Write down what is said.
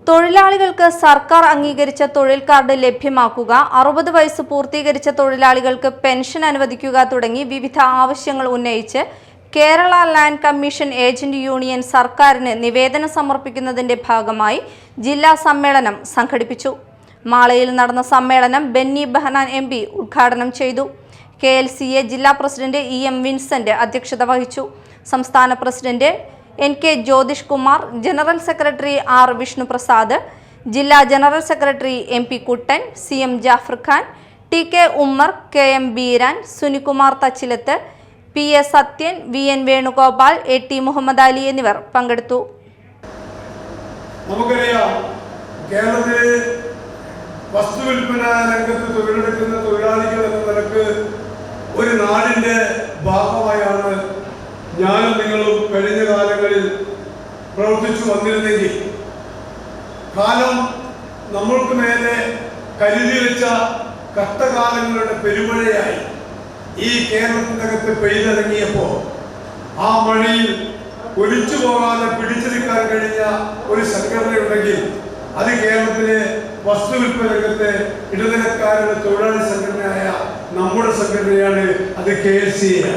തൊഴിലാളികൾക്ക് സർക്കാർ അംഗീകരിച്ച തൊഴിൽ കാർഡ് ലഭ്യമാക്കുക, 60 വയസ്സ് പൂർത്തീകരിച്ച തൊഴിലാളികൾക്ക് പെൻഷൻ അനുവദിക്കുക തുടങ്ങി വിവിധ ആവശ്യങ്ങൾ ഉന്നയിച്ച് Kerala land commission agent union സർക്കാരിന് നിവേദനം സമർപ്പിക്കുന്നതിന്റെ ഭാഗമായി ജില്ലാ സമ്മേളനം സംഘടിപ്പിച്ചു. മാളയിൽ നടന്ന സമ്മേളനം ബെന്നി ബെഹനാൻ MP ഉദ്ഘാടനം ചെയ്തു. KLCA ജില്ലാ പ്രസിഡന്റ് EM വിൻസെന്റ് അധ്യക്ഷത വഹിച്ചു. സംസ്ഥാന president NK Jyothish Kumar, general secretary R Vishnuprasad, ജില്ലാ general secretary MP Kuttan, CM Jafar Khan, TK Ummer, KM Beeran, Sunikumar Thachilath, PA Sathyan, VN Venugopal, AT Muhammad Ali എന്നിവർ പങ്കെടുത്തു. നമുക്കറിയാം, കേരളത്തിലെ വസ്തുവിൽപ്പന രംഗത്ത് തൊഴിലെടുക്കുന്ന തൊഴിലാളികൾ എന്ന നിലക്ക് ഒരു നാടിന്റെ ഭാഗമായാണ് ഞാനും നിങ്ങളും കഴിഞ്ഞ കാലങ്ങളിൽ പ്രവർത്തിച്ചു വന്നിരുന്നെങ്കിൽ കാലം നമ്മൾക്ക് മേലെ കരുതി വെച്ച കഷ്ടകാലങ്ങളുടെ പെരുമഴയായി ഈ കേരളത്തിനകത്ത് പെയ്തിറങ്ങിയപ്പോൾ ആ മഴയിൽ ഒലിച്ചു പോകാതെ പിടിച്ചെടുക്കാൻ കഴിഞ്ഞ ഒരു സംഘടനയുണ്ടെങ്കിൽ അത് കേരളത്തിലെ വസ്തുവിൽപ്പന രംഗത്തെ ഇടനിലക്കാരുടെ തൊഴിലാളി സംഘടനയായ നമ്മുടെ സംഘടനയാണ്. അത് KLCA.